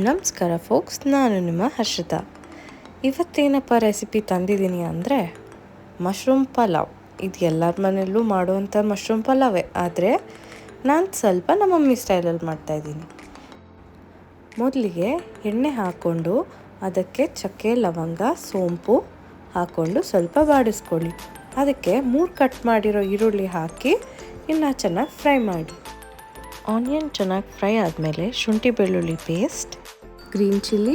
ನಮಸ್ಕಾರ ಫೋಕ್ಸ್, ನಾನು ನಿಮ್ಮ ಹರ್ಷಿತಾ. ಇವತ್ತೇನಪ್ಪ ರೆಸಿಪಿ ತಂದಿದ್ದೀನಿ ಅಂದರೆ ಮಶ್ರೂಮ್ ಪಲಾವ್. ಇದು ಎಲ್ಲರ ಮನೆಯಲ್ಲೂ ಮಾಡುವಂಥ ಮಶ್ರೂಮ್ ಪಲಾವೇ, ಆದರೆ ನಾನು ಸ್ವಲ್ಪ ನಮ್ಮ ಮಮ್ಮಿ ಸ್ಟೈಲಲ್ಲಿ ಮಾಡ್ತಾಯಿದ್ದೀನಿ. ಮೊದಲಿಗೆ ಎಣ್ಣೆ ಹಾಕ್ಕೊಂಡು ಅದಕ್ಕೆ ಚಕ್ಕೆ, ಲವಂಗ, ಸೋಂಪು ಹಾಕ್ಕೊಂಡು ಸ್ವಲ್ಪ ಬಾಡಿಸ್ಕೊಳ್ಳಿ. ಅದಕ್ಕೆ 3 ಕಟ್ ಮಾಡಿರೋ ಈರುಳ್ಳಿ ಹಾಕಿ ಇನ್ನು ಚೆನ್ನಾಗಿ ಫ್ರೈ ಮಾಡಿ. ಆನಿಯನ್ ಚೆನ್ನಾಗಿ ಫ್ರೈ ಆದಮೇಲೆ ಶುಂಠಿ ಬೆಳ್ಳುಳ್ಳಿ ಪೇಸ್ಟ್, ಗ್ರೀನ್ ಚಿಲ್ಲಿ,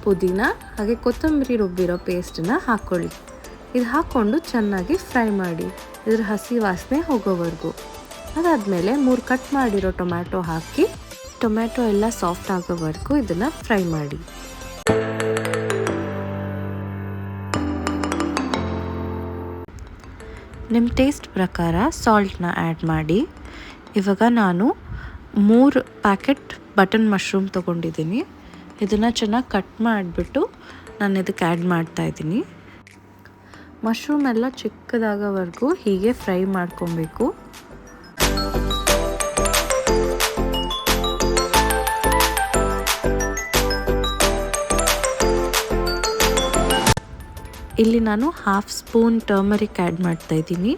ಪುದೀನ ಹಾಗೆ ಕೊತ್ತಂಬರಿ ರುಬ್ಬಿರೋ ಪೇಸ್ಟನ್ನು ಹಾಕ್ಕೊಳ್ಳಿ. ಇದು ಹಾಕ್ಕೊಂಡು ಚೆನ್ನಾಗಿ ಫ್ರೈ ಮಾಡಿ, ಇದ್ರ ಹಸಿ ವಾಸನೆ ಹೋಗೋವರೆಗೂ. ಅದಾದಮೇಲೆ 3 ಕಟ್ ಮಾಡಿರೋ ಟೊಮ್ಯಾಟೊ ಹಾಕಿ ಟೊಮ್ಯಾಟೊ ಎಲ್ಲ ಸಾಫ್ಟ್ ಆಗೋವರೆಗೂ ಇದನ್ನು ಫ್ರೈ ಮಾಡಿ. ನಿಮ್ಮ ಟೇಸ್ಟ್ ಪ್ರಕಾರ ಸಾಲ್ಟ್ನ ಆ್ಯಡ್ ಮಾಡಿ. ಇವಾಗ ನಾನು 3 ಪ್ಯಾಕೆಟ್ ಬಟನ್ ಮಶ್ರೂಮ್ ತೊಗೊಂಡಿದ್ದೀನಿ. ಇದನ್ನು ಚೆನ್ನಾಗಿ ಕಟ್ ಮಾಡಿಬಿಟ್ಟು ನಾನು ಇದಕ್ಕೆ ಆ್ಯಡ್ ಮಾಡ್ತಾಯಿದ್ದೀನಿ. ಮಶ್ರೂಮ್ ಎಲ್ಲ ಚಿಕ್ಕದಾಗೋವರೆಗೂ ಹೀಗೆ ಫ್ರೈ ಮಾಡ್ಕೊಬೇಕು. ಇಲ್ಲಿ ನಾನು 1/2 ಸ್ಪೂನ್ ಟರ್ಮರಿಕ್ ಆ್ಯಡ್ ಮಾಡ್ತಾಯಿದ್ದೀನಿ.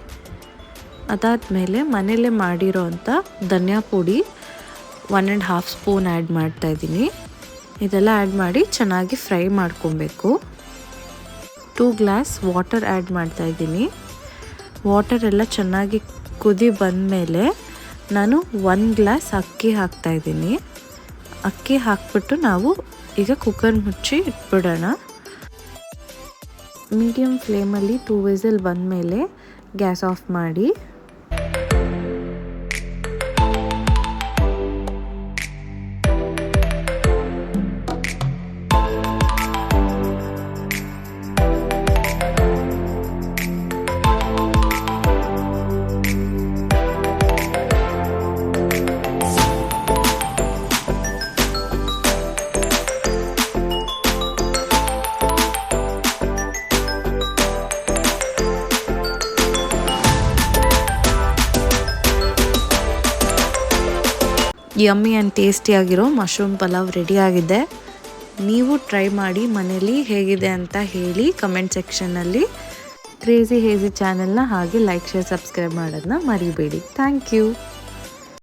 ಅದಾದಮೇಲೆ ಮನೆಯಲ್ಲೇ ಮಾಡಿರೋ ಅಂಥ ಧನಿಯಾ ಪುಡಿ 1.5 ಸ್ಪೂನ್ ಆ್ಯಡ್ ಮಾಡ್ತಾಯಿದ್ದೀನಿ. ಇದೆಲ್ಲ ಆ್ಯಡ್ ಮಾಡಿ ಚೆನ್ನಾಗಿ ಫ್ರೈ ಮಾಡ್ಕೊಬೇಕು. 2 ಗ್ಲಾಸ್ ವಾಟರ್ ಆ್ಯಡ್ ಮಾಡ್ತಾಯಿದ್ದೀನಿ. ವಾಟರ್ ಎಲ್ಲ ಚೆನ್ನಾಗಿ ಕುದಿ ಬಂದಮೇಲೆ ನಾನು 1 ಗ್ಲಾಸ್ ಅಕ್ಕಿ ಹಾಕ್ತಾಯಿದ್ದೀನಿ. ಅಕ್ಕಿ ಹಾಕ್ಬಿಟ್ಟು ನಾವು ಈಗ ಕುಕ್ಕರ್ ಮುಚ್ಚಿ ಇಟ್ಬಿಡೋಣ. ಮೀಡಿಯಮ್ ಫ್ಲೇಮಲ್ಲಿ 2 ವಿಸಿಲ್ ಬಂದಮೇಲೆ ಗ್ಯಾಸ್ ಆಫ್ ಮಾಡಿ. ಯಮ್ಮಿ ಆ್ಯಂಡ್ ಟೇಸ್ಟಿಯಾಗಿರೋ ಮಶ್ರೂಮ್ ಪಲಾವ್ ರೆಡಿಯಾಗಿದೆ. ನೀವು ಟ್ರೈ ಮಾಡಿ ಮನೇಲಿ ಹೇಗಿದೆ ಅಂತ ಹೇಳಿ ಕಮೆಂಟ್ ಸೆಕ್ಷನ್ನಲ್ಲಿ. ಕ್ರೇಜಿ ಹೇಜಿ ಚಾನೆಲ್ನ ಹಾಗೆ ಲೈಕ್, ಶೇರ್, ಸಬ್ಸ್ಕ್ರೈಬ್ ಮಾಡೋದನ್ನ ಮರಿಬೇಡಿ. Thank you.